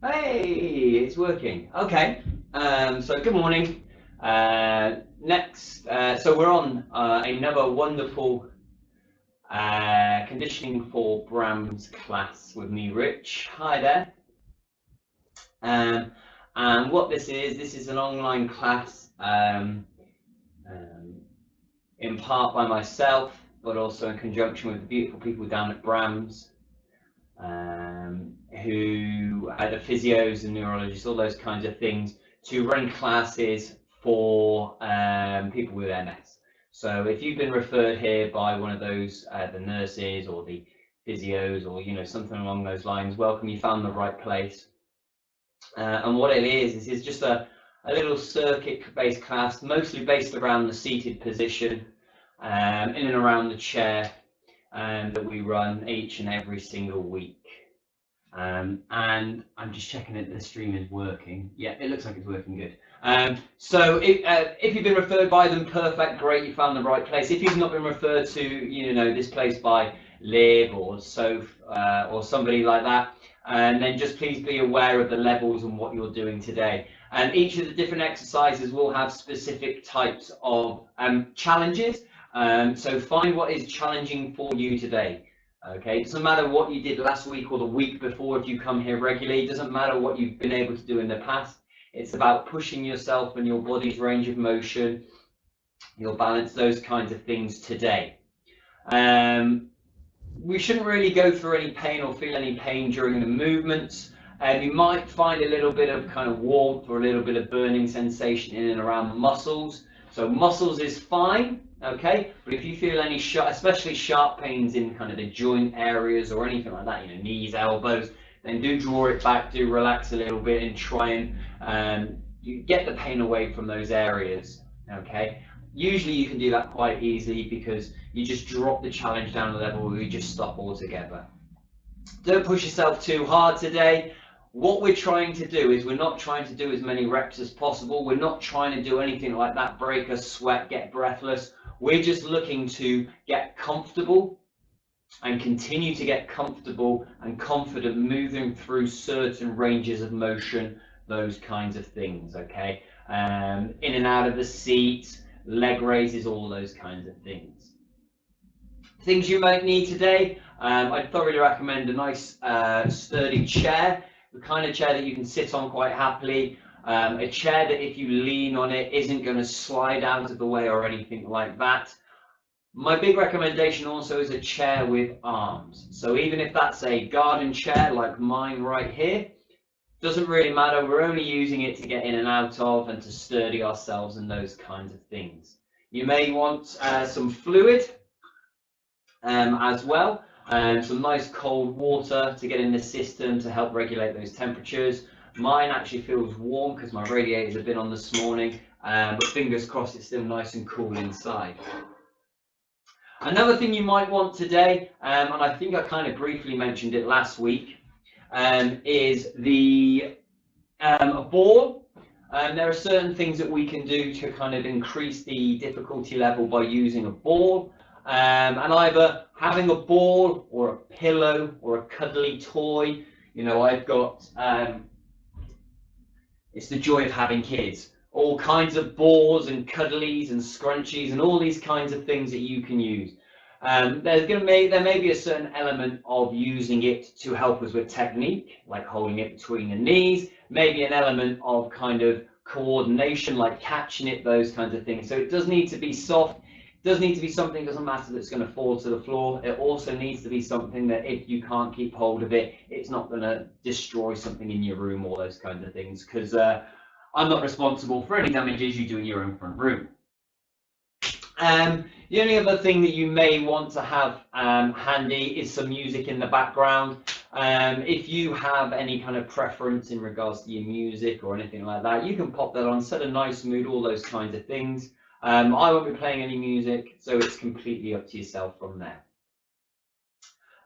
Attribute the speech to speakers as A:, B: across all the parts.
A: Hey, it's working. Okay. So good morning. So we're on another wonderful conditioning for BrAMS class with me, Rich. Hi there. And what this is an online class in part by myself, but also in conjunction with the beautiful people down at BrAMS. Who are the physios and neurologists, all those kinds of things, to run classes for people with MS. So if you've been referred here by one of those, the nurses or the physios or something along those lines, welcome, you found the right place. And what it is just a little circuit-based class, mostly based around the seated position, in and around the chair, that we run each and every single week. And I'm just checking that the stream is working. Yeah, it looks like it's working good. So if you've been referred by them, perfect, great, you found the right place. If you've not been referred to this place by Liv or Soph or somebody like that, and then just please be aware of the levels and what you're doing today. And each of the different exercises will have specific types of challenges. So find what is challenging for you today. Okay, it doesn't matter what you did last week or the week before if you come here regularly. It doesn't matter what you've been able to do in the past. It's about pushing yourself and your body's range of motion, your balance, those kinds of things today. We shouldn't really go through any pain or feel any pain during the movements. You might find a little bit of kind of warmth or a little bit of burning sensation in and around the muscles. So muscles is fine. Okay, but if you feel any especially sharp pains in kind of the joint areas or anything like that, knees, elbows, then do draw it back, do relax a little bit and try and you get the pain away from those areas. Okay, usually you can do that quite easily because you just drop the challenge down a level where you just stop altogether. Don't push yourself too hard today. What we're trying to do is we're not trying to do as many reps as possible. We're not trying to do anything like that, break a sweat, get breathless. We're just looking to get comfortable and continue to get comfortable and confident moving through certain ranges of motion, those kinds of things, okay? In and out of the seat, leg raises, all those kinds of things. Things you might need today, I'd thoroughly recommend a nice sturdy chair, the kind of chair that you can sit on quite happily. A chair that if you lean on it isn't going to slide out of the way or anything like that. My big recommendation also is a chair with arms. So even if that's a garden chair like mine right here, doesn't really matter. We're only using it to get in and out of and to sturdy ourselves and those kinds of things. You may want some fluid as well, some nice cold water to get in the system to help regulate those temperatures. Mine actually feels warm because my radiators have been on this morning, but fingers crossed it's still nice and cool inside. Another thing you might want today, and I think I kind of briefly mentioned it last week, is the ball. There are certain things that we can do to kind of increase the difficulty level by using a ball, and either having a ball or a pillow or a cuddly toy. I've got it's the joy of having kids. All kinds of balls and cuddlies and scrunchies and all these kinds of things that you can use. There may be a certain element of using it to help us with technique, like holding it between the knees, maybe an element of kind of coordination, like catching it, those kinds of things. So it does need to be soft. It does need to be something, doesn't matter that's going to fall to the floor. It also needs to be something that if you can't keep hold of it, it's not going to destroy something in your room, all those kinds of things, because I'm not responsible for any damages you do in your own front room. The only other thing that you may want to have handy is some music in the background. If you have any kind of preference in regards to your music or anything like that, you can pop that on, set a nice mood, all those kinds of things. I won't be playing any music, so it's completely up to yourself from there.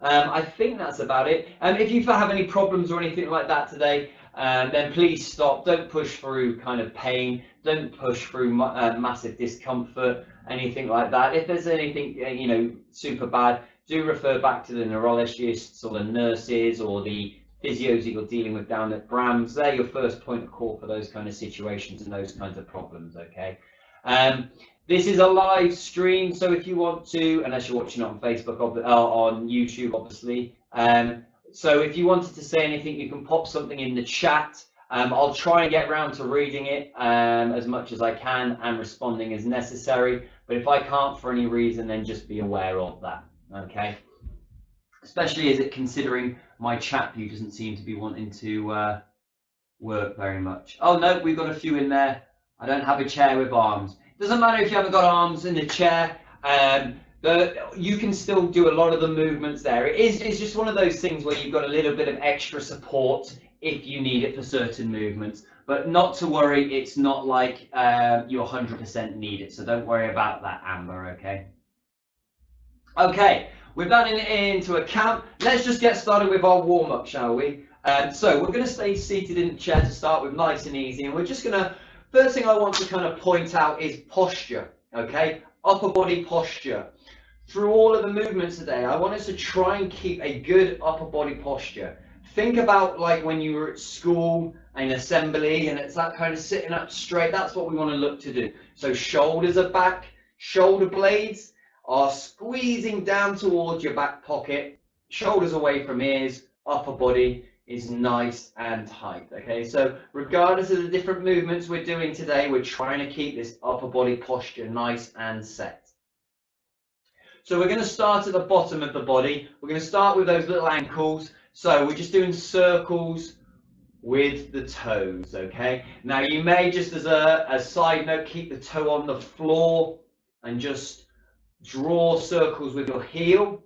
A: I think that's about it. If you have any problems or anything like that today, then please stop. Don't push through kind of pain. Don't push through massive discomfort, anything like that. If there's anything super bad, do refer back to the neurologists or the nurses or the physios that you're dealing with down at BrAMS. They're your first point of call for those kind of situations and those kinds of problems, okay? This is a live stream, so if you want to, unless you're watching it on Facebook or on YouTube, obviously, so if you wanted to say anything, you can pop something in the chat. I'll try and get around to reading it as much as I can and responding as necessary. But if I can't for any reason, then just be aware of that, okay? Especially as it considering my chat view doesn't seem to be wanting to work very much. Oh no, we've got a few in there. I don't have a chair with arms. Doesn't matter if you haven't got arms in the chair. You can still do a lot of the movements there. It's just one of those things where you've got a little bit of extra support if you need it for certain movements. But not to worry, it's not like you 100% need it. So don't worry about that, Amber, okay? Okay, with that into account, let's just get started with our warm-up, shall we? So we're going to stay seated in the chair to start with, nice and easy. And we're just going to, first thing I want to kind of point out is posture, okay? Upper body posture. Through all of the movements today, I want us to try and keep a good upper body posture. Think about like when you were at school and assembly and it's that kind of sitting up straight. That's what we want to look to do. So shoulders are back, shoulder blades are squeezing down towards your back pocket, shoulders away from ears, upper body is nice and tight, okay? So regardless of the different movements we're doing today, we're trying to keep this upper body posture nice and set. So we're going to start at the bottom of the body. We're going to start with those little ankles. So we're just doing circles with the toes, okay? Now you may, just as a side note, keep the toe on the floor and just draw circles with your heel,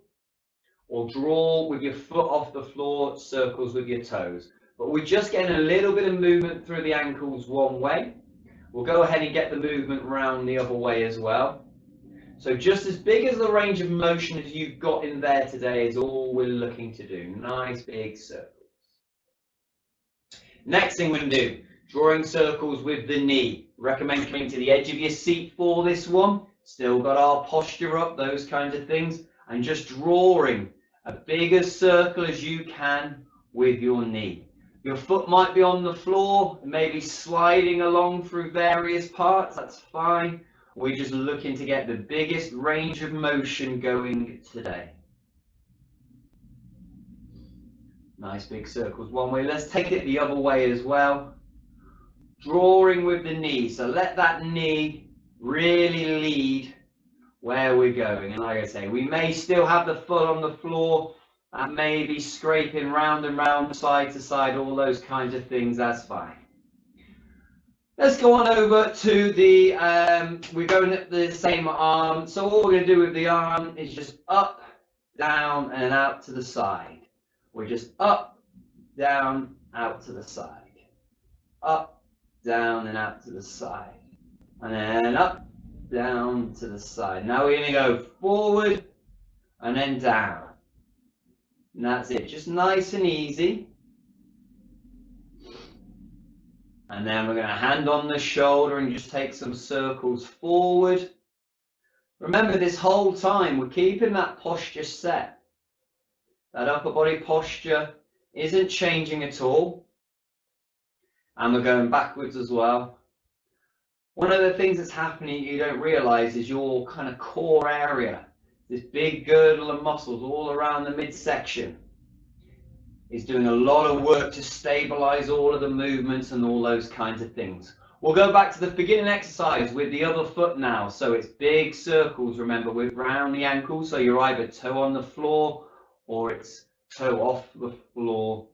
A: or draw with your foot off the floor, circles with your toes. But we're just getting a little bit of movement through the ankles one way. We'll go ahead and get the movement around the other way as well. So just as big as the range of motion as you've got in there today is all we're looking to do. Nice big circles. Next thing we're going to do, drawing circles with the knee. Recommend coming to the edge of your seat for this one. Still got our posture up, those kinds of things. And just drawing a bigger circle as you can with your knee. Your foot might be on the floor, maybe sliding along through various parts, that's fine. We're just looking to get the biggest range of motion going today. Nice big circles one way. Let's take it the other way as well. Drawing with the knee, so let that knee really lead where we're going. And like I say, we may still have the foot on the floor, that may be scraping round and round, side to side, all those kinds of things, that's fine. Let's go on over to the, we're going at the same arm. So all we're going to do with the arm is just up, down, and out to the side. We're just up, down, out to the side. Up, down, and out to the side. And then up, down to the side. Now we're going to go forward and then down. And that's it. Just nice and easy. And then we're going to hand on the shoulder and just take some circles forward. Remember, this whole time we're keeping that posture set. That upper body posture isn't changing at all. And we're going backwards as well. One of the things that's happening you don't realize is your kind of core area, this big girdle of muscles all around the midsection, is doing a lot of work to stabilize all of the movements and all those kinds of things. We'll go back to the beginning exercise with the other foot now. So it's big circles, remember, with around the ankle. So you're either toe on the floor or it's toe off the floor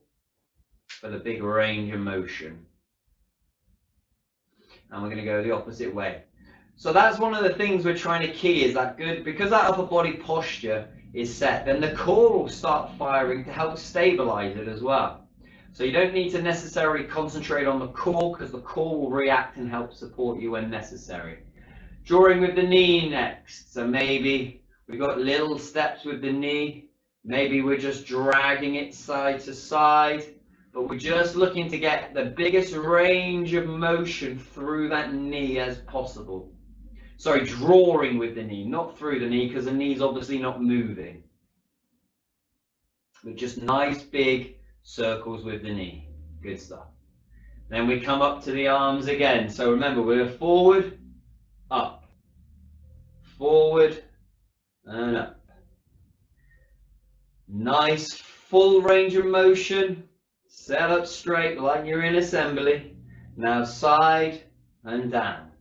A: for the big range of motion. And we're going to go the opposite way. So that's one of the things we're trying to key is that good, because that upper body posture is set, then the core will start firing to help stabilize it as well. So you don't need to necessarily concentrate on the core, because the core will react and help support you when necessary. Drawing with the knee next. So maybe we've got little steps with the knee. Maybe we're just dragging it side to side, but we're just looking to get the biggest range of motion through that knee as possible. Sorry, drawing with the knee, not through the knee, because the knee's obviously not moving. But just nice big circles with the knee. Good stuff. Then we come up to the arms again. So remember, we're forward, up, forward, and up. Nice full range of motion. Set up straight like you're in assembly. Now side and down.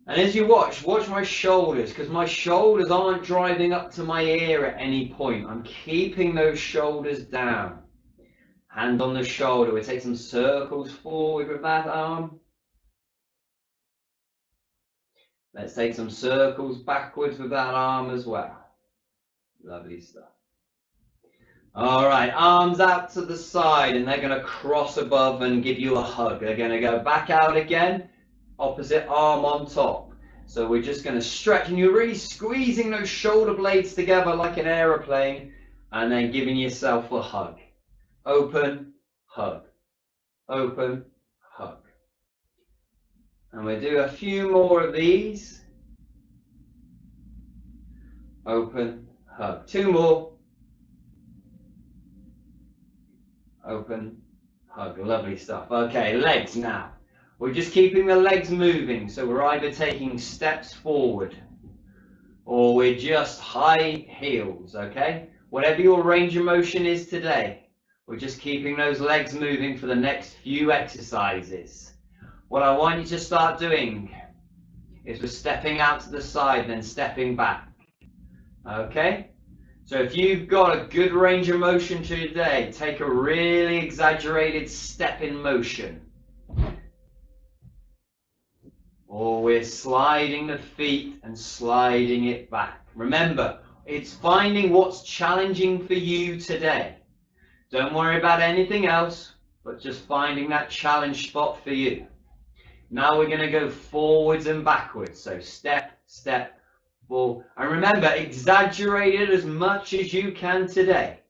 A: And as you watch my shoulders, because my shoulders aren't driving up to my ear at any point. I'm keeping those shoulders down. Hand on the shoulder. We take some circles forward with that arm. Let's take some circles backwards with that arm as well. Lovely stuff. All right, arms out to the side, and they're going to cross above and give you a hug. They're going to go back out again, opposite arm on top. So we're just going to stretch, and you're really squeezing those shoulder blades together like an aeroplane, and then giving yourself a hug. Open, hug. Open, hug. And we'll do a few more of these. Open, hug. Two more. Open, hug. Lovely stuff. Okay, legs now. We're just keeping the legs moving. So we're either taking steps forward or we're just high heels, okay? Whatever your range of motion is today, we're just keeping those legs moving for the next few exercises. What I want you to start doing is we're stepping out to the side, then stepping back. Okay? So if you've got a good range of motion today, take a really exaggerated step in motion. Or we're sliding the feet and sliding it back. Remember, it's finding what's challenging for you today. Don't worry about anything else, but just finding that challenge spot for you. Now we're going to go forwards and backwards. So step, step, forward. And remember, exaggerate it as much as you can today.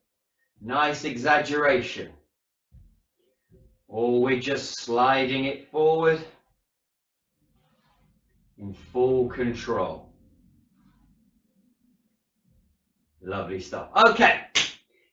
A: Nice exaggeration. Or we're just sliding it forward in full control. Lovely stuff. Okay,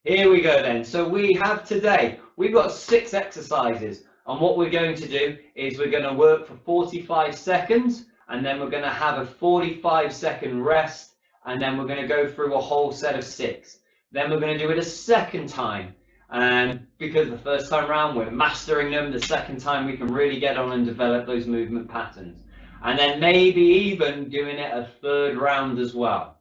A: here we go then. So we have today, we've got 6 exercises. And what we're going to do is we're going to work for 45 seconds, and then we're going to have a 45-second rest, and then we're going to go through a whole set of 6. Then we're going to do it a second time, and because the first time around we're mastering them, the second time we can really get on and develop those movement patterns. And then maybe even doing it a third round as well.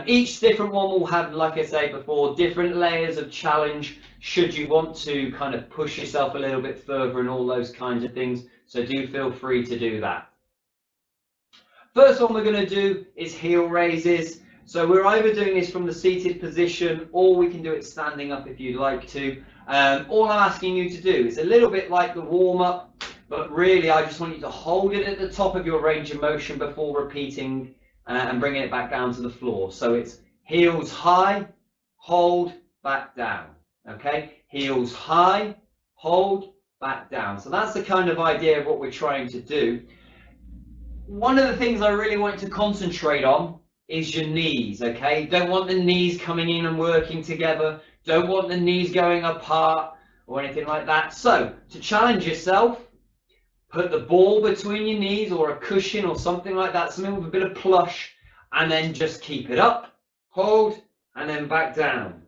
A: Each different one will have, like I say before, different layers of challenge should you want to kind of push yourself a little bit further and all those kinds of things. So do feel free to do that. First one we're going to do is heel raises. So we're either doing this from the seated position, or we can do it standing up if you'd like to. All I'm asking you to do is a little bit like the warm-up, but really I just want you to hold it at the top of your range of motion before repeating and bringing it back down to the floor. So it's heels high, hold, back down. Okay, heels high, hold, back down. So that's the kind of idea of what we're trying to do. One of the things I really want to concentrate on is your knees, okay? Don't want the knees coming in and working together. Don't want the knees going apart or anything like that. So to challenge yourself, put the ball between your knees or a cushion or something like that, something with a bit of plush, and then just keep it up, hold, and then back down.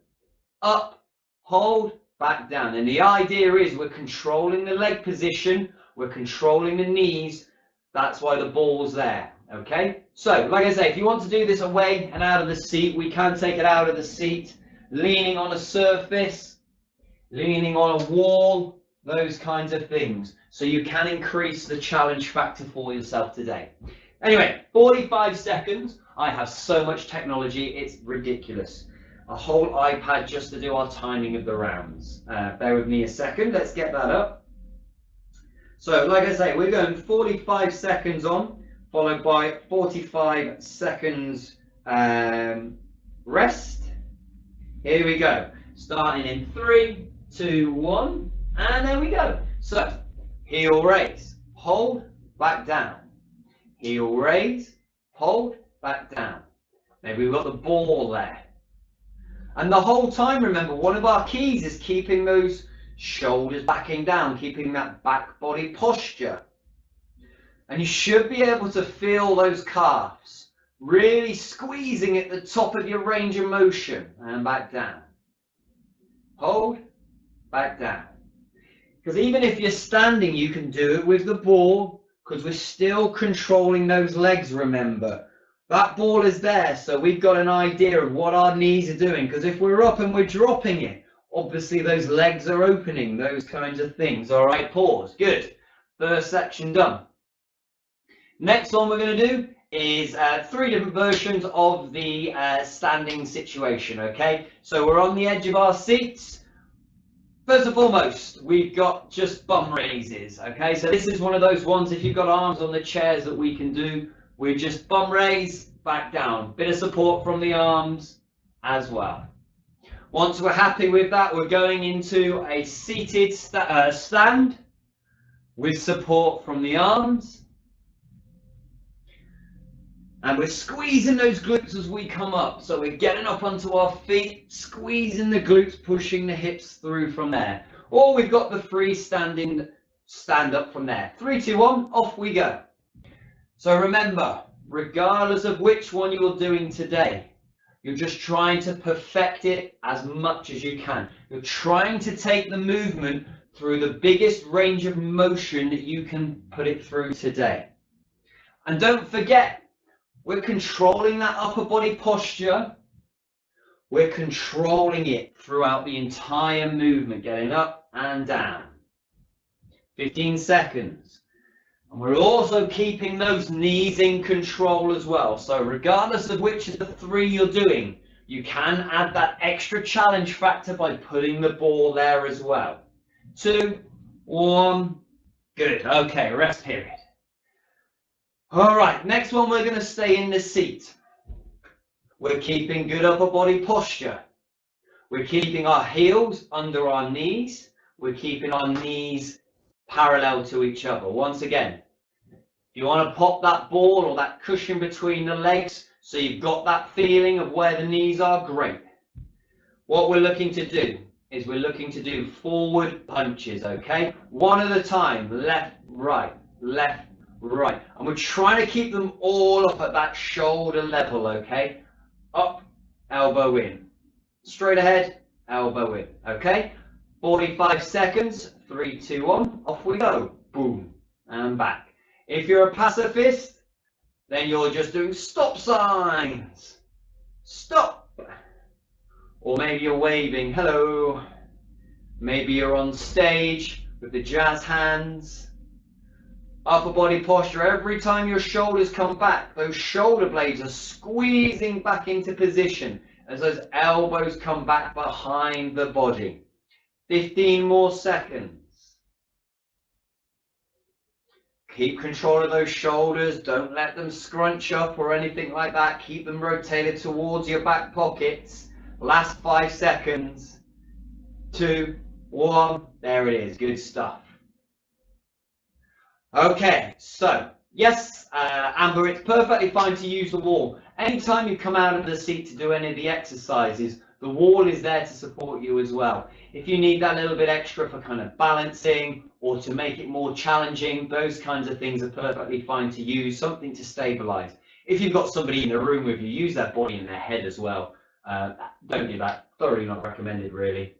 A: Up, hold, back down. And the idea is we're controlling the leg position, we're controlling the knees. That's why the ball's there, okay? So, like I say, if you want to do this away and out of the seat, we can take it out of the seat, leaning on a surface, leaning on a wall, those kinds of things. So you can increase the challenge factor for yourself today. Anyway, 45 seconds. I have so much technology, it's ridiculous. A whole iPad just to do our timing of the rounds. Bear with me a second, let's get that up. So, like I say, we're going 45 seconds on, followed by 45 seconds rest. Here we go. Starting in 3, 2, 1, and there we go. So, heel raise, hold, back down. Heel raise, hold, back down. Maybe we've got the ball there. And the whole time, remember, one of our keys is keeping those shoulders backing down, keeping that back body posture. And you should be able to feel those calves really squeezing at the top of your range of motion, and back down. Hold, back down. Because even if you're standing, you can do it with the ball, because we're still controlling those legs, remember. That ball is there, so we've got an idea of what our knees are doing, because if we're up and we're dropping it, obviously those legs are opening, those kinds of things. All right, pause. Good. First section done. Next one we're going to do is 3 different versions of the standing situation, okay? So we're on the edge of our seats. First and foremost, we've got just bum raises, okay? So this is one of those ones, if you've got arms on the chairs, that we can do. We just bum raise, back down. Bit of support from the arms as well. Once we're happy with that, we're going into a seated stand with support from the arms. And we're squeezing those glutes as we come up. So we're getting up onto our feet, squeezing the glutes, pushing the hips through from there. Or we've got the freestanding stand up from there. 3, 2, 1, off we go. So remember, regardless of which one you're doing today, you're just trying to perfect it as much as you can. You're trying to take the movement through the biggest range of motion that you can put it through today. And don't forget, we're controlling that upper body posture. We're controlling it throughout the entire movement, getting up and down. 15 seconds. And we're also keeping those knees in control as well. So regardless of which of the 3 you're doing, you can add that extra challenge factor by putting the ball there as well. 2, 1, good. Okay, rest period. All right, next one, we're going to stay in the seat. We're keeping good upper body posture. We're keeping our heels under our knees. We're keeping our knees parallel to each other. Once again, if you want to pop that ball or that cushion between the legs so you've got that feeling of where the knees are, great. What we're looking to do is we're looking to do forward punches, okay? One at a time, left, right, left, right. And we're trying to keep them all up at that shoulder level, okay? Up, elbow in. Straight ahead, elbow in, okay? 45 seconds, 3, 2, 1, off we go. Boom, and back. If you're a pacifist, then you're just doing stop signs. Stop. Or maybe you're waving, hello. Maybe you're on stage with the jazz hands. Upper body posture, every time your shoulders come back, those shoulder blades are squeezing back into position as those elbows come back behind the body. 15 more seconds. Keep control of those shoulders, don't let them scrunch up or anything like that. Keep them rotated towards your back pockets. Last 5 seconds. 2, 1, there it is, good stuff. Okay, so yes, Amber, it's perfectly fine to use the wall. Anytime you come out of the seat to do any of the exercises, the wall is there to support you as well. If you need that little bit extra for kind of balancing or to make it more challenging, those kinds of things are perfectly fine to use, something to stabilize. If you've got somebody in the room with you, use that body in their head as well. Don't do that, thoroughly not recommended really.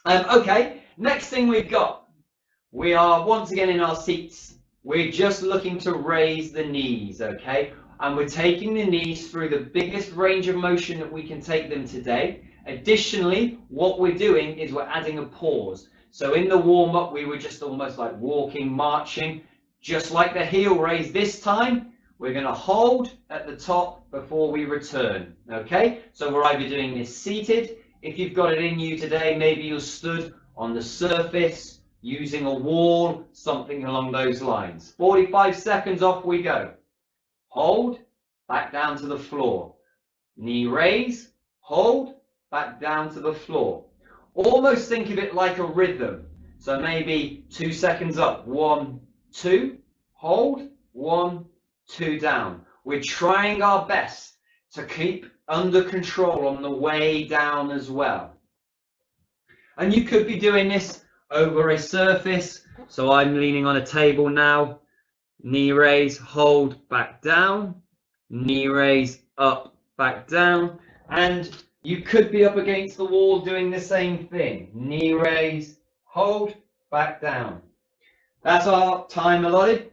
A: Okay, next thing we've got. We are once again in our seats. We're just looking to raise the knees, okay? And we're taking the knees through the biggest range of motion that we can take them today. Additionally, what we're doing is we're adding a pause. So in the warm-up, we were just almost like walking, marching, just like the heel raise this time. We're going to hold at the top before we return, okay? So we're either doing this seated. If you've got it in you today, maybe you're stood on the surface, using a wall, something along those lines. 45 seconds, off we go. Hold, back down to the floor. Knee raise, hold, back down to the floor. Almost think of it like a rhythm. So maybe 2 seconds up, 1, 2, hold, 1, 2 down. We're trying our best to keep under control on the way down as well. And you could be doing this over a surface. So I'm leaning on a table now. Knee raise, hold, back down. Knee raise, up, back down. And you could be up against the wall doing the same thing. Knee raise, hold, back down. That's our time allotted.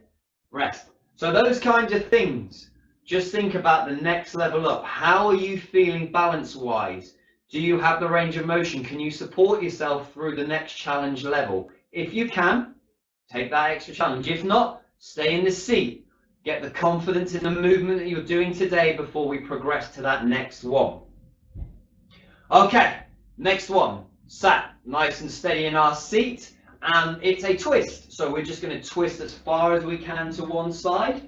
A: Rest. So those kinds of things. Just think about the next level up. How are you feeling balance-wise? Do you have the range of motion? Can you support yourself through the next challenge level? If you can, take that extra challenge. If not, stay in the seat. Get the confidence in the movement that you're doing today before we progress to that next one. Okay, next one. Sat nice and steady in our seat, and it's a twist. So we're just going to twist as far as we can to one side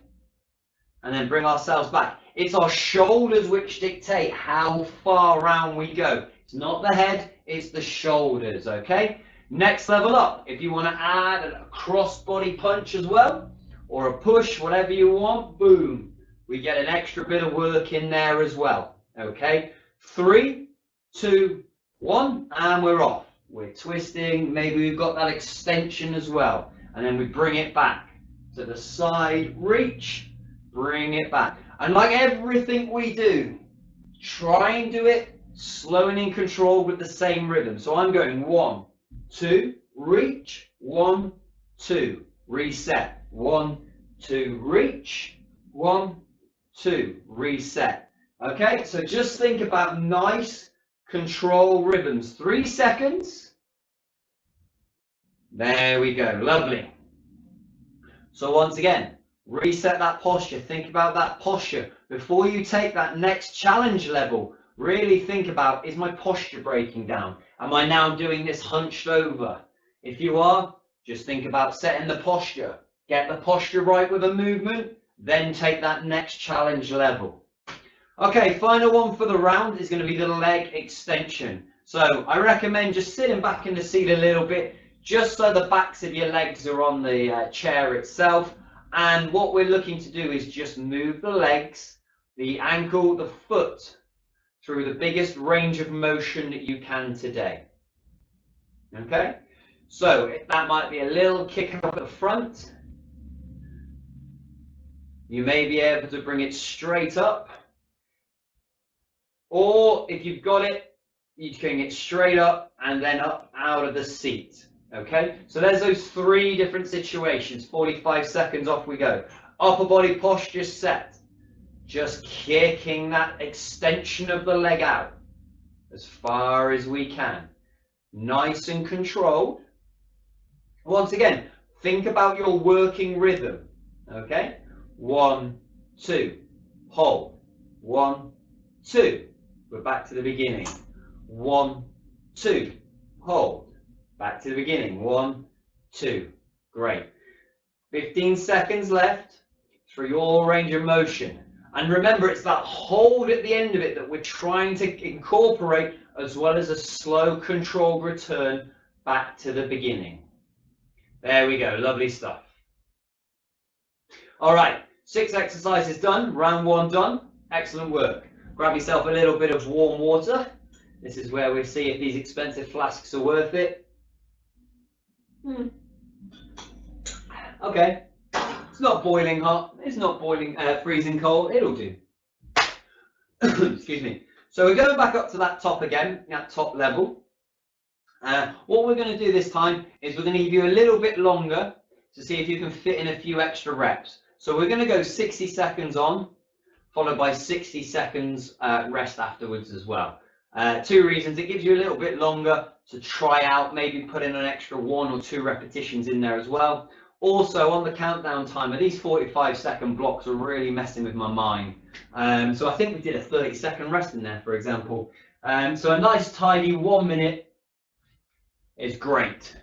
A: and then bring ourselves back. It's our shoulders which dictate how far round we go. It's not the head, it's the shoulders, okay? Next level up, if you want to add a cross-body punch as well, or a push, whatever you want, boom. We get an extra bit of work in there as well, okay? 3, 2, 1, and we're off. We're twisting, maybe we've got that extension as well. And then we bring it back to the side, reach, bring it back. And like everything we do, try and do it slow and in control with the same rhythm. So I'm going 1, 2, reach, 1, 2, reset, 1, 2, reach, 1, 2, reset. Okay, so just think about nice control rhythms. 3 seconds. There we go, lovely. So once again, reset that posture. Think about that posture. Before you take that next challenge level, really think about, is my posture breaking down? Am I now doing this hunched over? If you are, just think about setting the posture. Get the posture right with a movement, then take that next challenge level. Okay, final one for the round is going to be the leg extension. So I recommend just sitting back in the seat a little bit, just so the backs of your legs are on the chair itself. And what we're looking to do is just move the legs, the ankle, the foot through the biggest range of motion that you can today. Okay, so that might be a little kick up at the front. You may be able to bring it straight up, or if you've got it, you can get straight up and then up out of the seat. Okay, so there's those 3 different situations. 45 seconds, off we go. Upper body posture set. Just kicking that extension of the leg out as far as we can. Nice and controlled. Once again, think about your working rhythm. Okay, 1, 2, hold. 1, 2. We're back to the beginning. 1, 2, hold. Back to the beginning. 1, 2. Great. 15 seconds left through your range of motion. And remember, it's that hold at the end of it that we're trying to incorporate, as well as a slow, controlled return back to the beginning. There we go. Lovely stuff. All right. 6 exercises done. Round 1 done. Excellent work. Grab yourself a little bit of warm water. This is where we see if these expensive flasks are worth it. Okay, it's not boiling hot, it's not boiling freezing cold, it'll do. Excuse me. So we're going back up to that top again, that top level. What we're going to do this time is we're going to give you a little bit longer to see if you can fit in a few extra reps. So we're going to go 60 seconds on, followed by 60 seconds rest afterwards as well. 2 reasons: it gives you a little bit longer to try out, maybe put in an extra 1 or 2 repetitions in there as well. Also, on the countdown timer, these 45-second blocks are really messing with my mind. So I think we did a 30-second rest in there, for example. So a nice tidy 1 minute is great.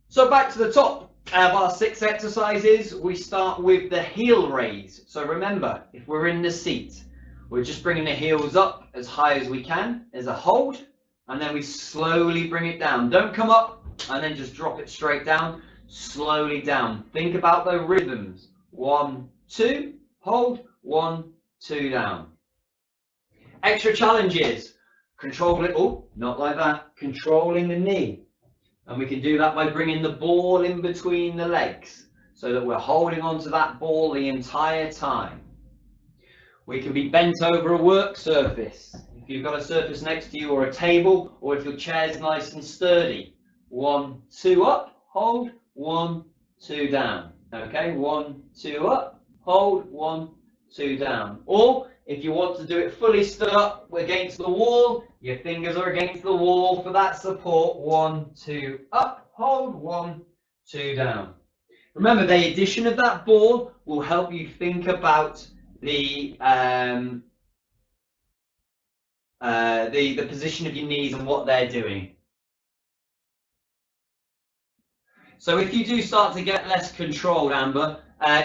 A: So back to the top of our 6 exercises, we start with the heel raise. So remember, if we're in the seat, we're just bringing the heels up as high as we can as a hold, and then we slowly bring it down. Don't come up and then just drop it straight down. Slowly down. Think about the rhythms. 1, 2, hold. 1, 2, down. Extra challenges. Control it. Oh, not like that. Controlling the knee. And we can do that by bringing the ball in between the legs so that we're holding onto that ball the entire time. We can be bent over a work surface. If you've got a surface next to you or a table, or if your chair's nice and sturdy. 1, 2 up, hold, 1, 2 down. Okay, 1, 2 up, hold, 1, 2 down. Or if you want to do it fully stood up against the wall, your fingers are against the wall for that support. 1, 2 up, hold, 1, 2 down. Remember, the addition of that ball will help you think about the position of your knees and what they're doing. So if you do start to get less controlled, Amber,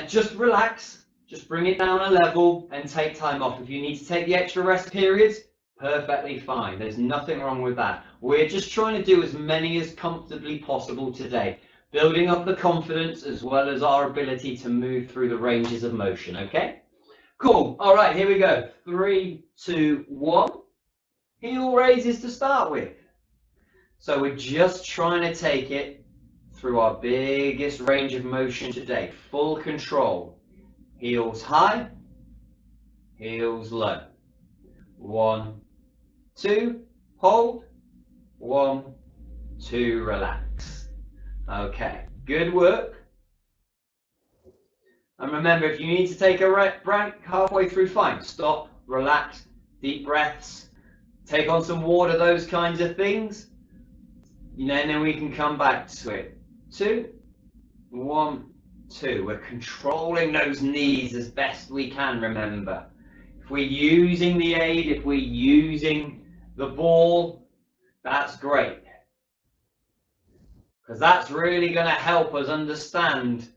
A: just relax, just bring it down a level and take time off. If you need to take the extra rest periods, perfectly fine. There's nothing wrong with that. We're just trying to do as many as comfortably possible today, building up the confidence as well as our ability to move through the ranges of motion, okay? Cool. All right, here we go. 3, 2, 1. Heel raises to start with. So we're just trying to take it through our biggest range of motion today. Full control. Heels high, heels low. 1, 2, hold. 1, 2, relax. Okay, good work. And remember, if you need to take a break halfway through, fine. Stop, relax, deep breaths, take on some water, those kinds of things. And then we can come back to it. 2, 1, 2. We're controlling those knees as best we can, remember. If we're using the aid, if we're using the ball, that's great. Because that's really going to help us understand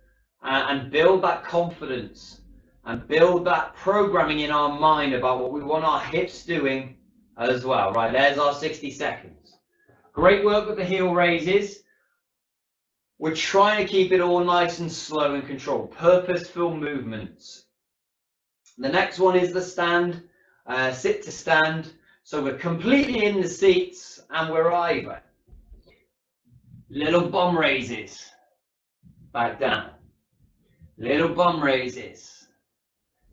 A: and build that confidence and build that programming in our mind about what we want our hips doing as well. Right, there's our 60 seconds. Great work with the heel raises. We're trying to keep it all nice and slow and controlled. Purposeful movements. The next one is the stand, sit to stand. So we're completely in the seats and we're either. Little bum raises. Back down. Little bum raises.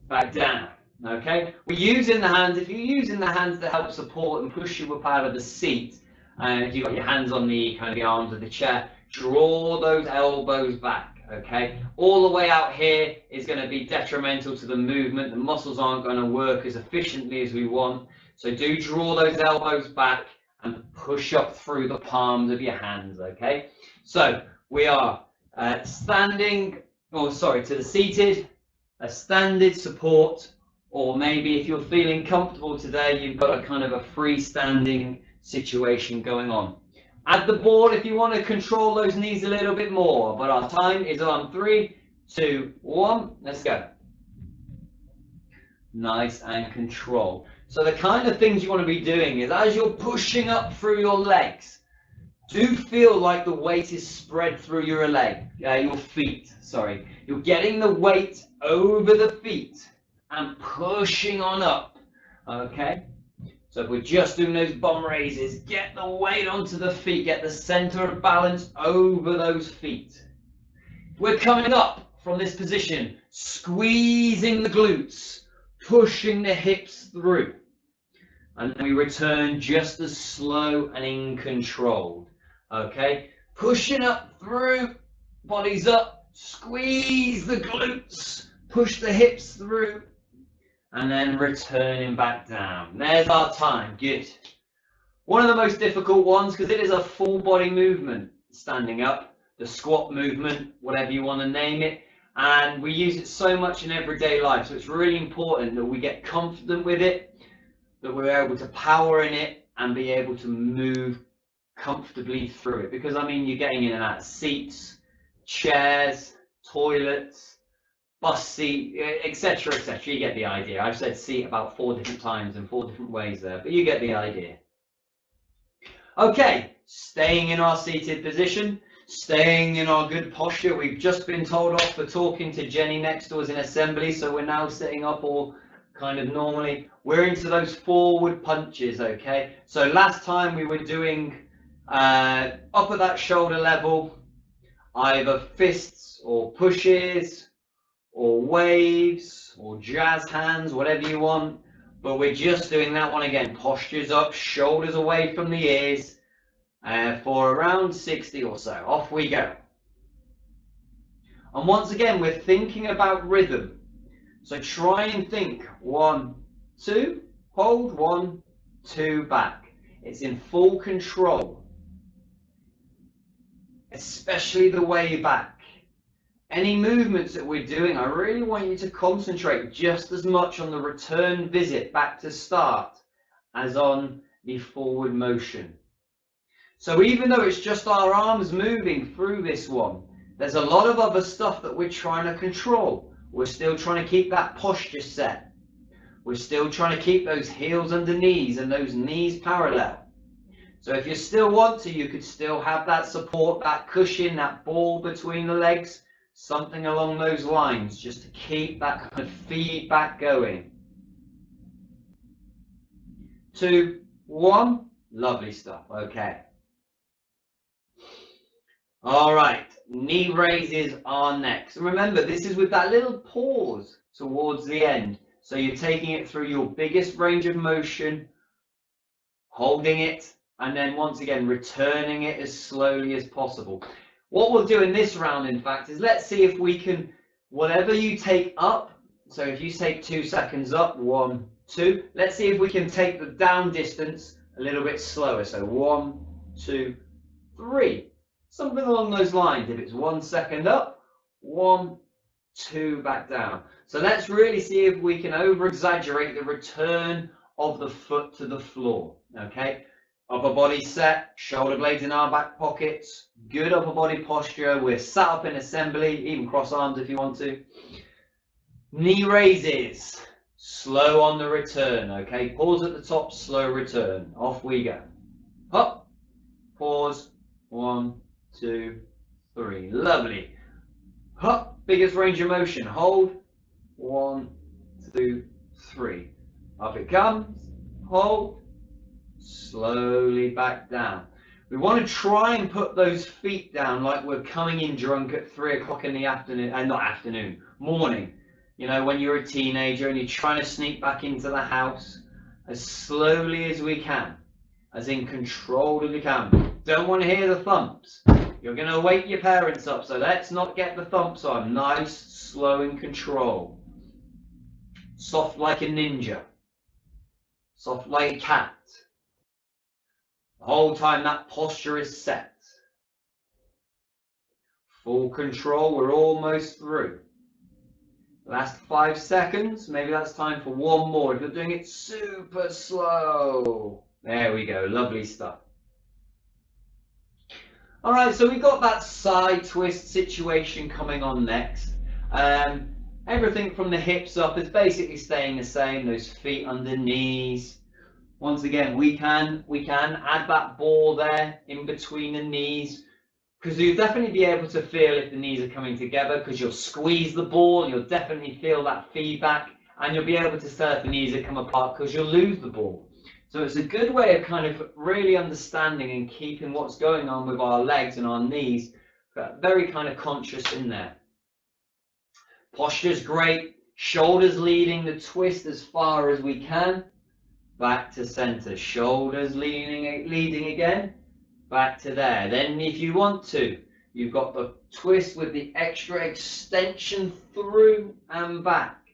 A: Back down. Okay? We're using the hands. If you're using the hands to help support and push you up out of the seat, and if you've got your hands on the kind of the arms of the chair, draw those elbows back. Okay? All the way out here is going to be detrimental to the movement. The muscles aren't going to work as efficiently as we want. So do draw those elbows back and push up through the palms of your hands. Okay? So we are standing. To the seated, a standing support, or maybe if you're feeling comfortable today, you've got a kind of a freestanding situation going on. Add the ball if you want to control those knees a little bit more, but our time is on 3, 2, 1, let's go. Nice and controlled. So the kind of things you want to be doing is as you're pushing up through your legs, do feel like the weight is spread through your feet. Sorry, you're getting the weight over the feet and pushing on up. Okay, so if we're just doing those bum raises, get the weight onto the feet, get the center of balance over those feet. We're coming up from this position, squeezing the glutes, pushing the hips through, and then we return just as slow and in control. Okay, pushing up through, bodies up, squeeze the glutes, push the hips through, and then returning back down. There's our time. Good. One of the most difficult ones, because it is a full body movement, standing up, the squat movement, whatever you want to name it, and we use it so much in everyday life. So it's really important that we get confident with it, that we're able to power in it and be able to move comfortably through it, because I mean you're getting in and out of seats, chairs, toilets, bus seat, etc., etc. You get the idea. I've said seat about 4 different times in 4 different ways there, but you get the idea. Okay, staying in our seated position, staying in our good posture. We've just been told off for talking to Jenny next to us in assembly, so we're now sitting up all kind of normally. We're into those forward punches, okay? So last time we were doing up at that shoulder level, either fists or pushes or waves or jazz hands, whatever you want. But we're just doing that one again. Postures up, shoulders away from the ears for around 60 or so. Off we go. And once again, we're thinking about rhythm. So try and think 1, 2, hold 1, 2, back. It's in full control, especially the way back. Any movements that we're doing, I really want you to concentrate just as much on the return visit back to start as on the forward motion. So even though it's just our arms moving through this one, there's a lot of other stuff that we're trying to control. We're still trying to keep that posture set. We're still trying to keep those heels under knees and those knees parallel. So if you still want to, you could still have that support, that cushion, that ball between the legs, something along those lines, just to keep that kind of feedback going. 2, 1, lovely stuff, okay. All right, knee raises are next. And remember, this is with that little pause towards the end. So you're taking it through your biggest range of motion, holding it, and then once again, returning it as slowly as possible. What we'll do in this round, in fact, is let's see if we can, whatever you take up, so if you take 2 seconds up, 1, 2, let's see if we can take the down distance a little bit slower. So 1, 2, 3. Something along those lines. If it's 1 second up, 1, 2 back down. So let's really see if we can over-exaggerate the return of the foot to the floor. Okay, upper body set, shoulder blades in our back pockets, good upper body posture. We're sat up in assembly, even cross arms if you want to. Knee raises, slow on the return. Okay, pause at the top, slow return. Off we go. Up, pause, 1, 2, 3. Lovely. Up, biggest range of motion. Hold. 1, 2, 3. Up it comes. Hold. Slowly back down. We want to try and put those feet down like we're coming in drunk at 3 o'clock in the afternoon, morning. You know, when you're a teenager and you're trying to sneak back into the house as slowly as we can, as in controlled as we can. Don't want to hear the thumps. You're going to wake your parents up, so let's not get the thumps on. Nice, slow and control. Soft like a ninja. Soft like a cat. The whole time that posture is set. Full control, we're almost through. Last 5 seconds, maybe that's time for one more. If you're doing it super slow. There we go, lovely stuff. All right, so we've got that side twist situation coming on next. Everything from the hips up is basically staying the same, those feet under knees. Once again, we can add that ball there in between the knees, because you'll definitely be able to feel if the knees are coming together, because you'll squeeze the ball, you'll definitely feel that feedback, and you'll be able to tell if the knees are come apart because you'll lose the ball. So it's a good way of kind of really understanding and keeping what's going on with our legs and our knees, but very kind of conscious in there. Posture's great, shoulders leading the twist as far as we can, back to center, shoulders leading again, back to there. Then if you want to, you've got the twist with the extra extension through and back.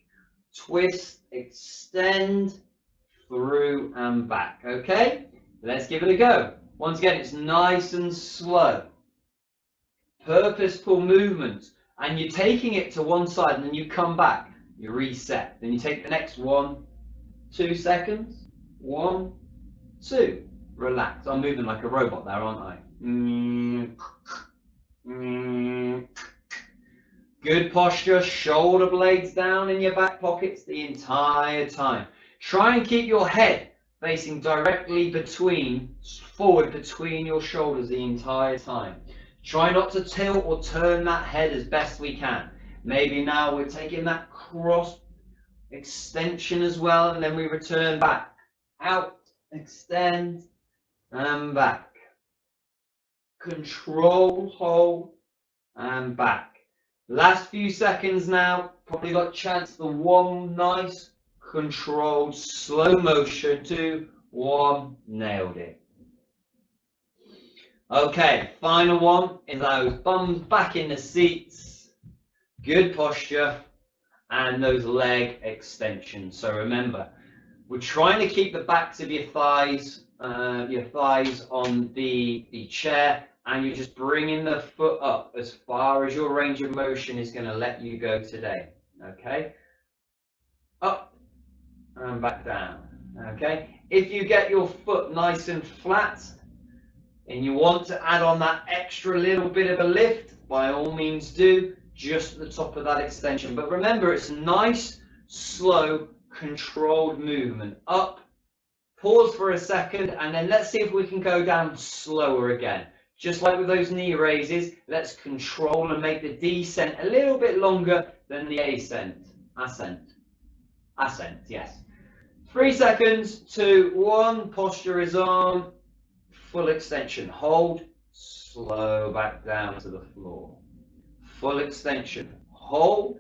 A: Twist, extend, through and back. Okay, let's give it a go. Once again, it's nice and slow, purposeful movement, and you're taking it to one side and then you come back, you reset, then you take the next 1, 2 seconds, 1, 2, relax. I'm moving like a robot there, aren't I? Good posture, shoulder blades down in your back pockets the entire time. Try and keep your head facing directly forward between your shoulders the entire time. Try not to tilt or turn that head as best we can. Maybe now we're taking that cross extension as well, and then we return back. Out, extend, and back. Control, hold, and back. Last few seconds now. Probably got a chance for one nice, controlled, slow motion. 2, 1, nailed it. Okay, final one is those bums back in the seats. Good posture. And those leg extensions. So remember, we're trying to keep the backs of your thighs on the chair, and you're just bringing the foot up as far as your range of motion is going to let you go today. Okay, up and back down. Okay, if you get your foot nice and flat and you want to add on that extra little bit of a lift, by all means do. Just at the top of that extension. But remember, it's nice, slow, controlled movement. Up, pause for a second, and then let's see if we can go down slower again. Just like with those knee raises, let's control and make the descent a little bit longer than the ascent. Ascent, yes. 3 seconds, 2, 1, posture is on, full extension. Hold, slow back down to the floor. Full extension, hold,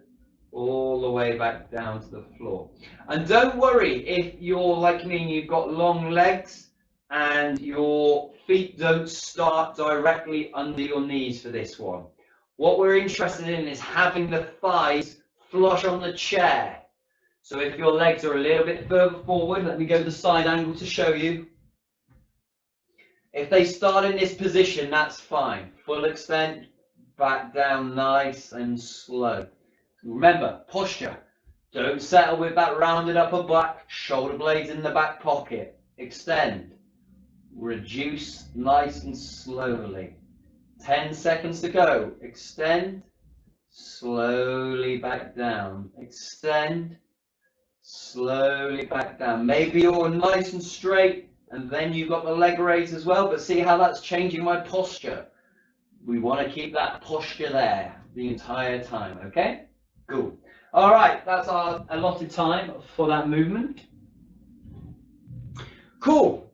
A: all the way back down to the floor. And don't worry if you're like me and you've got long legs and your feet don't start directly under your knees for this one. What we're interested in is having the thighs flush on the chair. So if your legs are a little bit further forward, let me go to the side angle to show you. If they start in this position, that's fine. Full extent. Back down nice and slow. Remember, posture. Don't settle with that rounded upper back, shoulder blades in the back pocket. Extend. Reduce nice and slowly. 10 seconds to go. Extend. Slowly back down. Extend. Slowly back down. Maybe you're nice and straight and then you've got the leg raise as well, but see how that's changing my posture. We want to keep that posture there the entire time, okay? Cool. All right, that's our allotted time for that movement. Cool.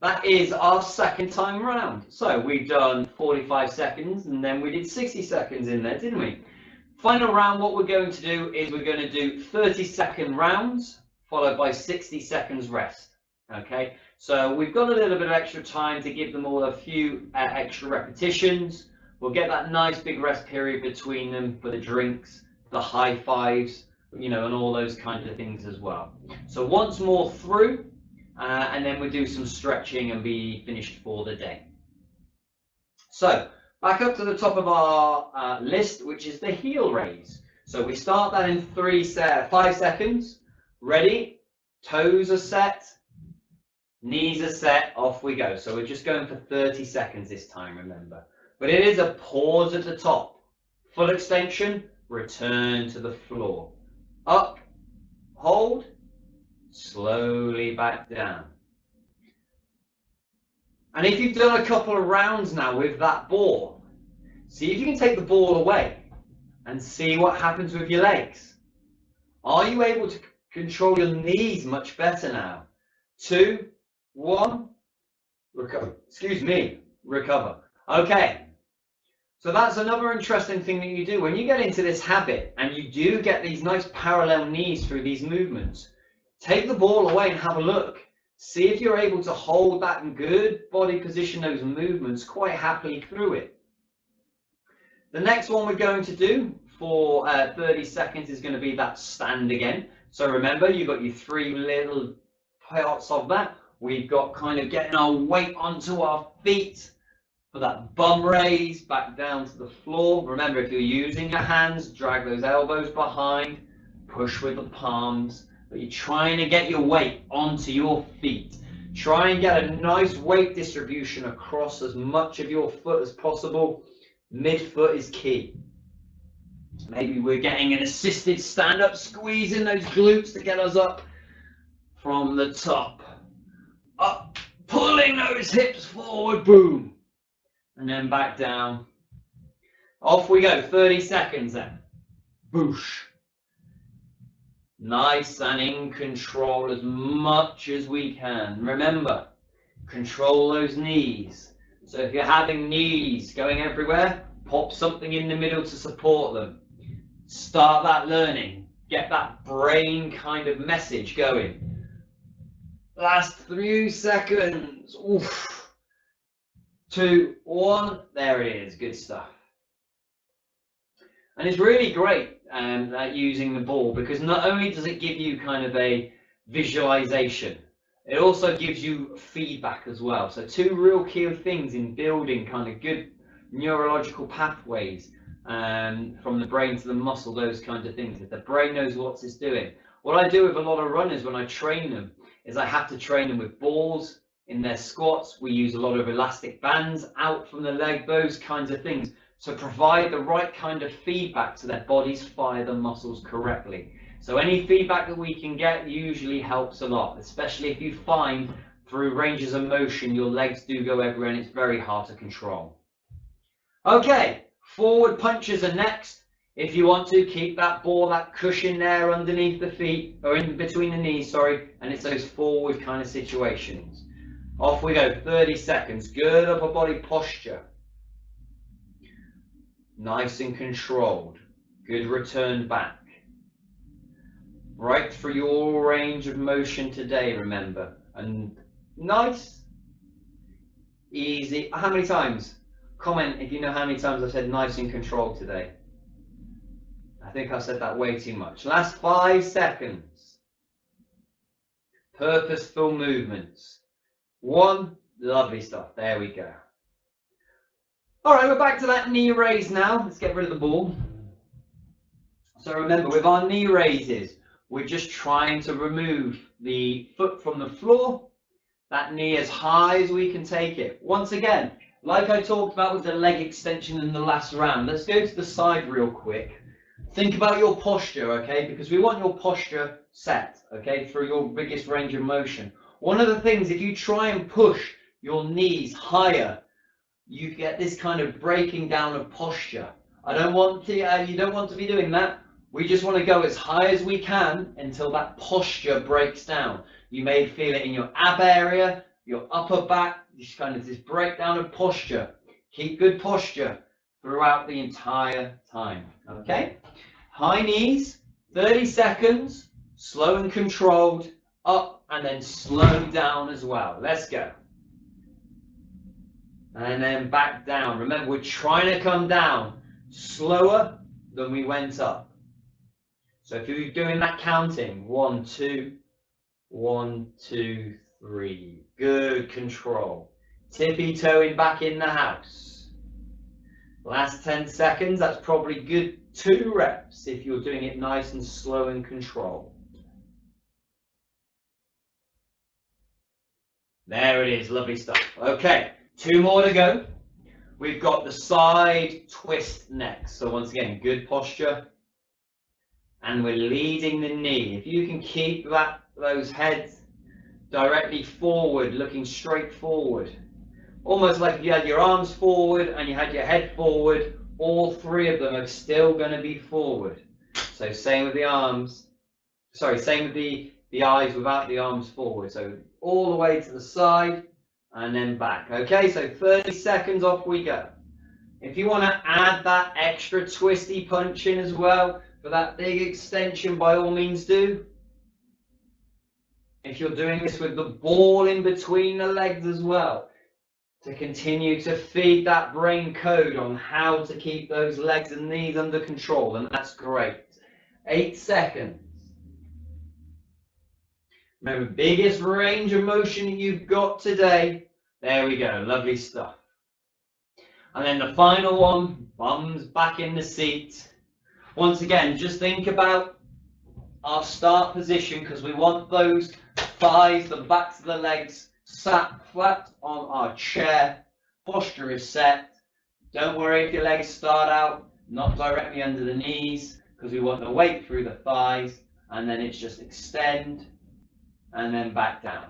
A: That is our second time round. So we've done 45 seconds and then we did 60 seconds in there, didn't we? Final round, what we're going to do is we're going to do 30-second rounds followed by 60 seconds rest, okay? So we've got a little bit of extra time to give them all a few extra repetitions. We'll get that nice big rest period between them for the drinks, the high fives, you know, and all those kinds of things as well. So once more through, and then we'll do some stretching and be finished for the day. So back up to the top of our list, which is the heel raise. So we start that in 5 seconds. Ready? Toes are set. Knees are set, off we go. So we're just going for 30 seconds this time, remember. But it is a pause at the top. Full extension, return to the floor. Up, hold, slowly back down. And if you've done a couple of rounds now with that ball, see if you can take the ball away and see what happens with your legs. Are you able to control your knees much better now? 2, 1, recover. Excuse me, recover. Okay, so that's another interesting thing that you do. When you get into this habit and you do get these nice parallel knees through these movements, take the ball away and have a look. See if you're able to hold that in good body position, those movements quite happily through it. The next one we're going to do for 30 seconds is going to be that stand again. So remember, you've got your 3 little parts of that. We've got kind of getting our weight onto our feet for that bum raise back down to the floor. Remember, if you're using your hands, drag those elbows behind, push with the palms, but you're trying to get your weight onto your feet. Try and get a nice weight distribution across as much of your foot as possible. Midfoot is key. Maybe we're getting an assisted stand-up, squeezing those glutes to get us up from the top. Up, pulling those hips forward, boom. And then back down. Off we go, 30 seconds then. Boosh. Nice and in control as much as we can. Remember, control those knees. So if you're having knees going everywhere, pop something in the middle to support them. Start that learning. Get that brain kind of message going. Last 3 seconds. Oof. 2, 1. There it is. Good stuff. And it's really great at using the ball, because not only does it give you kind of a visualization, it also gives you feedback as well. So 2 real key things in building kind of good neurological pathways from the brain to the muscle, those kinds of things. If the brain knows what it's doing. What I do with a lot of runners when I train them is I have to train them with balls in their squats. We use a lot of elastic bands out from the leg, those kinds of things, to provide the right kind of feedback so their bodies fire the muscles correctly. So any feedback that we can get usually helps a lot, especially if you find through ranges of motion your legs do go everywhere and it's very hard to control. Okay, forward punches are next. If you want to, keep that ball, that cushion there underneath the feet, or in between the knees, sorry, and it's those forward kind of situations. Off we go, 30 seconds, good upper body posture. Nice and controlled. Good return back. Right through your range of motion today, remember. And nice. Easy. How many times? Comment if you know how many times I've said nice and controlled today. I think I've said that way too much. Last 5 seconds. Purposeful movements. 1. Lovely stuff. There we go. All right, we're back to that knee raise now. Let's get rid of the ball. So remember, with our knee raises, we're just trying to remove the foot from the floor, that knee as high as we can take it. Once again, like I talked about with the leg extension in the last round, let's go to the side real quick. Think about your posture, okay? Because we want your posture set, okay, through your biggest range of motion. One of the things, if you try and push your knees higher, you get this kind of breaking down of posture. You don't want to be doing that. We just want to go as high as we can until that posture breaks down. You may feel it in your ab area, your upper back, this breakdown of posture. Keep good posture throughout the entire time, okay? High knees, 30 seconds, slow and controlled, up and then slow down as well. Let's go. And then back down. Remember, we're trying to come down slower than we went up. So if you're doing that counting, 1, 2, 1, 2, 3. Good control. Tippy toeing back in the house. Last 10 seconds, that's probably good 2 reps if you're doing it nice and slow and controlled. There it is, lovely stuff. Okay. 2 more to go. We've got the side twist next. So once again, good posture. And we're leading the knee. If you can keep those heads directly forward, looking straight forward. Almost like if you had your arms forward and you had your head forward, all 3 of them are still going to be forward. So same with the arms. Sorry, same with the eyes without the arms forward. So all the way to the side. And then back. Okay, so 30 seconds, off we go. If you want to add that extra twisty punch in as well for that big extension, by all means do. If you're doing this with the ball in between the legs as well, to continue to feed that brain code on how to keep those legs and knees under control, and that's great. 8 seconds. Remember, biggest range of motion you've got today. There we go, lovely stuff. And then the final one, bums back in the seat. Once again, just think about our start position, because we want those thighs, the backs of the legs, sat flat on our chair. Posture is set. Don't worry if your legs start out not directly under the knees, because we want the weight through the thighs, and then it's just extend, and then back down.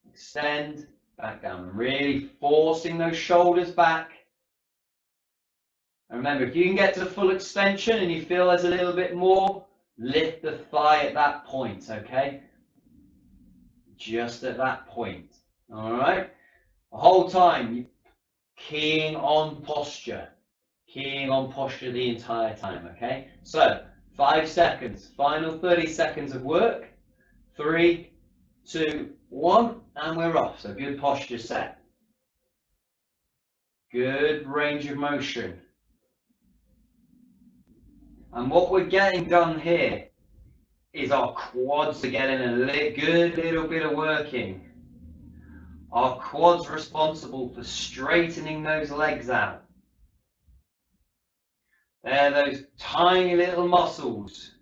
A: Extend, back down. Really forcing those shoulders back. And remember, if you can get to full extension and you feel there's a little bit more, Lift the thigh at that point, okay? Just at that point. All right? The whole time, keying on posture. Keying on posture the entire time, okay? So, 5 seconds. Final 30 seconds of work. 3, 2, 1, and we're off. So, good posture set. Good range of motion. And what we're getting done here is our quads are getting a good little bit of working. Our quads are responsible for straightening those legs out. They're those tiny little muscles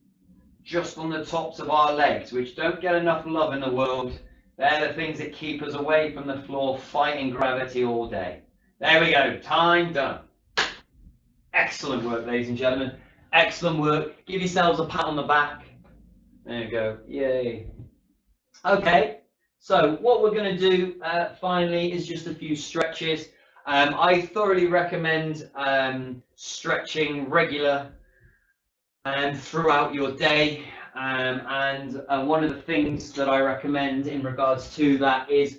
A: just on the tops of our legs, which don't get enough love in the world. They're the things that keep us away from the floor, fighting gravity all day. There we go. Time done. Excellent work, ladies and gentlemen. Excellent work. Give yourselves a pat on the back. There you go. Yay. Okay. So what we're going to do finally is just a few stretches. I thoroughly recommend stretching regular and throughout your day. And one of the things that I recommend in regards to that is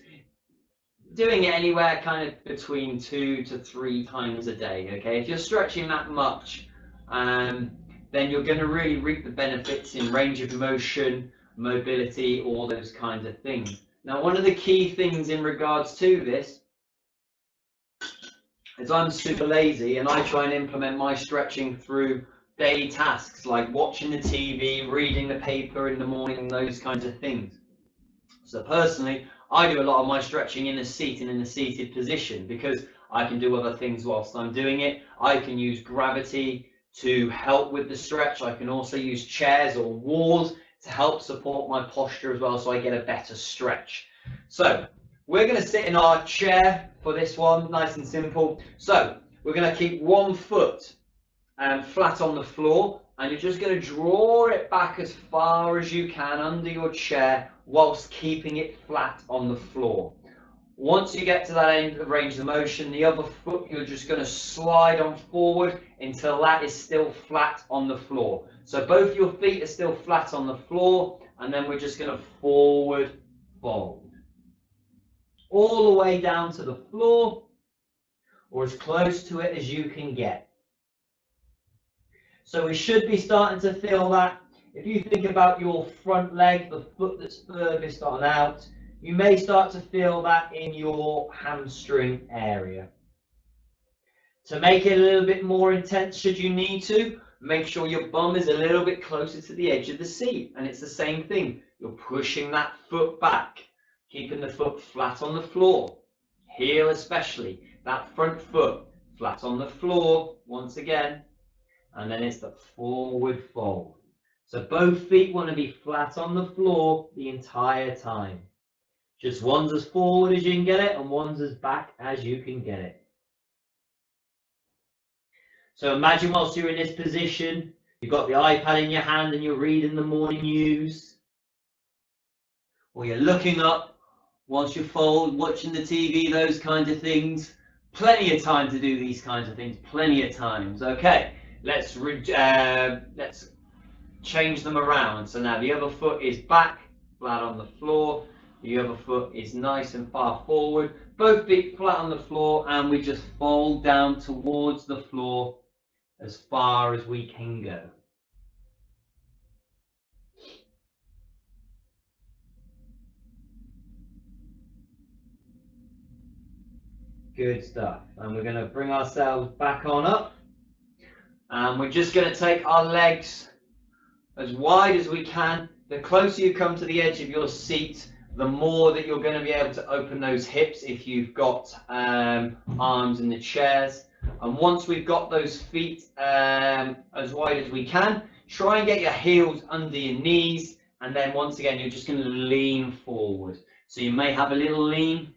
A: doing it anywhere kind of between 2 to 3 times a day. Okay, if you're stretching that much, then you're going to really reap the benefits in range of motion, mobility, all those kinds of things. Now, one of the key things in regards to this is I'm super lazy and I try and implement my stretching through daily tasks like watching the TV, reading the paper in the morning, those kinds of things. So personally, I do a lot of my stretching in a seat and in a seated position because I can do other things whilst I'm doing it. I can use gravity to help with the stretch. I can also use chairs or walls to help support my posture as well, so I get a better stretch. So we're going to sit in our chair for this one, nice and simple. So we're going to keep one foot flat on the floor, and you're just going to draw it back as far as you can under your chair whilst keeping it flat on the floor. Once you get to that end of range of motion, the other foot you're just going to slide on forward until that is still flat on the floor. So both your feet are still flat on the floor, and then we're just going to forward fold. All the way down to the floor, or as close to it as you can get. So we should be starting to feel that. If you think about your front leg, the foot that's furthest on out, you may start to feel that in your hamstring area. To make it a little bit more intense, should you need to, make sure your bum is a little bit closer to the edge of the seat. And it's the same thing. You're pushing that foot back, keeping the foot flat on the floor. Heel especially, that front foot flat on the floor once again. And then it's the forward fold. So both feet want to be flat on the floor the entire time. Just one's as forward as you can get it, and one's as back as you can get it. So imagine whilst you're in this position, you've got the iPad in your hand and you're reading the morning news. Or you're looking up whilst you fold, watching the TV, those kinds of things. Plenty of time to do these kinds of things, plenty of times. Okay, let's change them around. So now the other foot is back, flat on the floor. The other foot is nice and far forward. Both feet flat on the floor, and we just fold down towards the floor as far as we can go. Good stuff. And we're going to bring ourselves back on up. And we're just going to take our legs as wide as we can. The closer you come to the edge of your seat, the more that you're going to be able to open those hips if you've got arms in the chairs. And once we've got those feet as wide as we can, try and get your heels under your knees. And then once again, you're just going to lean forward. So you may have a little lean.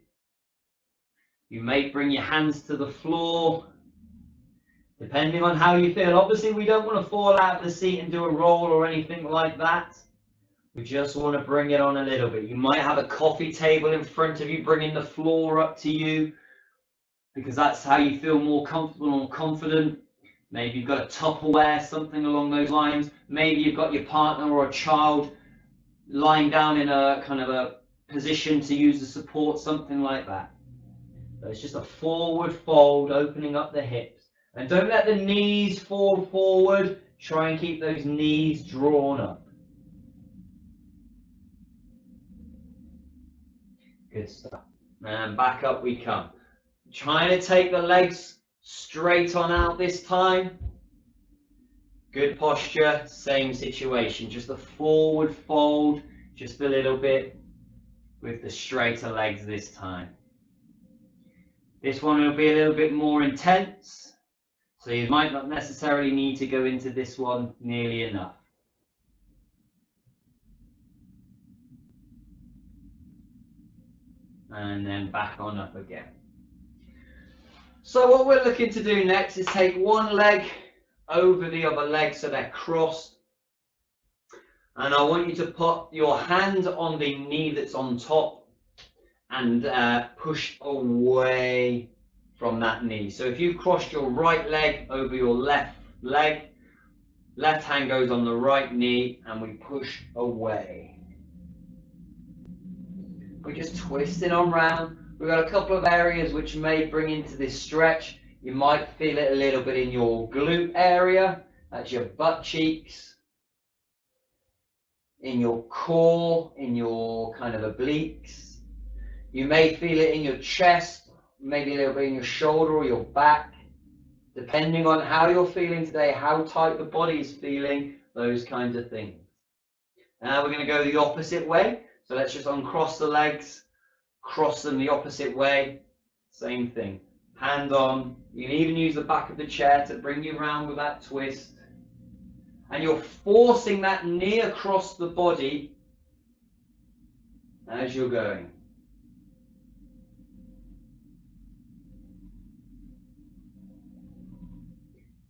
A: You may bring your hands to the floor, depending on how you feel. Obviously, we don't want to fall out of the seat and do a roll or anything like that. We just want to bring it on a little bit. You might have a coffee table in front of you, bringing the floor up to you, because that's how you feel more comfortable and confident. Maybe you've got a Tupperware, something along those lines. Maybe you've got your partner or a child lying down in a kind of a position to use the support, something like that. So it's just a forward fold, opening up the hips. And don't let the knees fall forward. Try and keep those knees drawn up. Good stuff. And back up we come. Trying to take the legs straight on out this time. Good posture, same situation. Just a forward fold, just a little bit with the straighter legs this time. This one will be a little bit more intense, so you might not necessarily need to go into this one nearly enough. And then back on up again. So what we're looking to do next is take one leg over the other leg so they're crossed. And I want you to put your hand on the knee that's on top and push away from that knee. So if you crossed your right leg over your left leg, left hand goes on the right knee and we push away. We're just twisting on round. We've got a couple of areas which may bring into this stretch. You might feel it a little bit in your glute area. That's your butt cheeks. In your core, in your kind of obliques. You may feel it in your chest, maybe a little bit in your shoulder or your back. Depending on how you're feeling today, how tight the body is feeling, those kinds of things. Now we're going to go the opposite way. So let's just uncross the legs, cross them the opposite way. Same thing. Hand on. You can even use the back of the chair to bring you around with that twist. And you're forcing that knee across the body as you're going.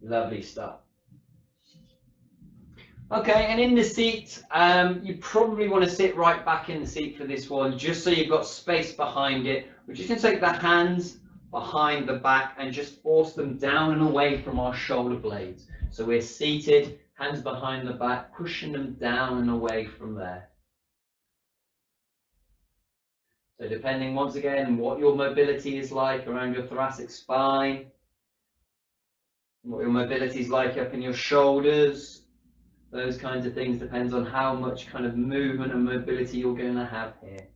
A: Lovely stuff. Okay, and in the seat, you probably want to sit right back in the seat for this one, just so you've got space behind it. We're just going to take the hands behind the back and just force them down and away from our shoulder blades. So we're seated, hands behind the back, pushing them down and away from there. So depending, once again, what your mobility is like around your thoracic spine, what your mobility is like up in your shoulders, those kinds of things depends on how much kind of movement and mobility you're going to have here.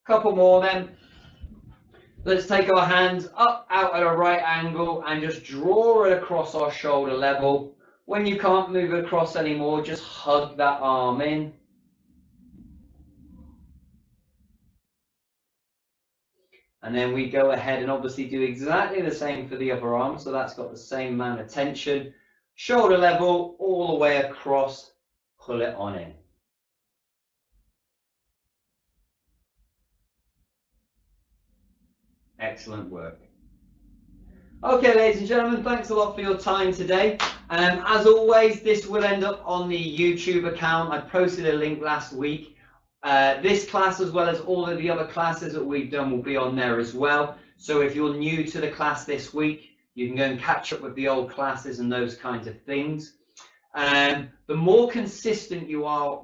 A: Couple more then. Let's take our hands up out at a right angle and just draw it across our shoulder level. When you can't move it across anymore, just hug that arm in. And then we go ahead and obviously do exactly the same for the other arm. So that's got the same amount of tension. Shoulder level, all the way across, pull it on in. Excellent work. Okay, ladies and gentlemen, thanks a lot for your time today. As always, this will end up on the YouTube account. I posted a link last week. This class, as well as all of the other classes that we've done, will be on there as well. So if you're new to the class this week, you can go and catch up with the old classes and those kinds of things. The more consistent you are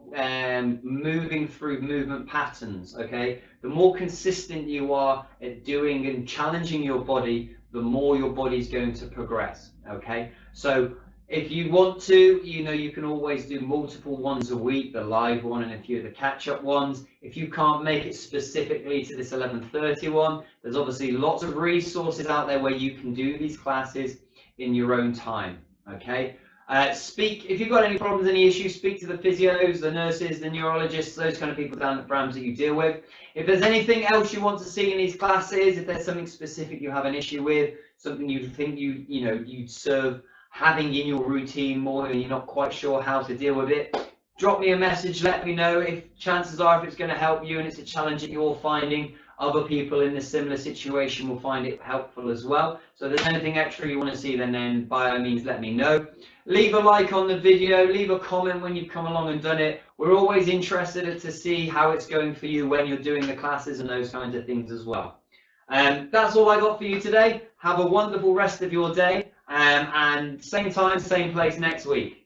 A: moving through movement patterns, okay, the more consistent you are at doing and challenging your body, the more your body's going to progress, okay? So if you want to, you can always do multiple ones a week, the live one and a few of the catch-up ones. If you can't make it specifically to this 11:30 one, there's obviously lots of resources out there where you can do these classes in your own time, okay? If you've got any problems, any issues, speak to the physios, the nurses, the neurologists, those kind of people down at BrAMS that you deal with. If there's anything else you want to see in these classes, if there's something specific you have an issue with, something you think you'd serve having in your routine more and you're not quite sure how to deal with it, drop me a message, let me know. If chances are, if it's going to help you and it's a challenge that you're finding, other people in a similar situation will find it helpful as well. So if there's anything extra you want to see, then by all means let me know. Leave a like on the video, leave a comment when you've come along and done it. We're always interested to see how it's going for you when you're doing the classes and those kinds of things as well. That's all I got for you today. Have a wonderful rest of your day, and same time, same place next week.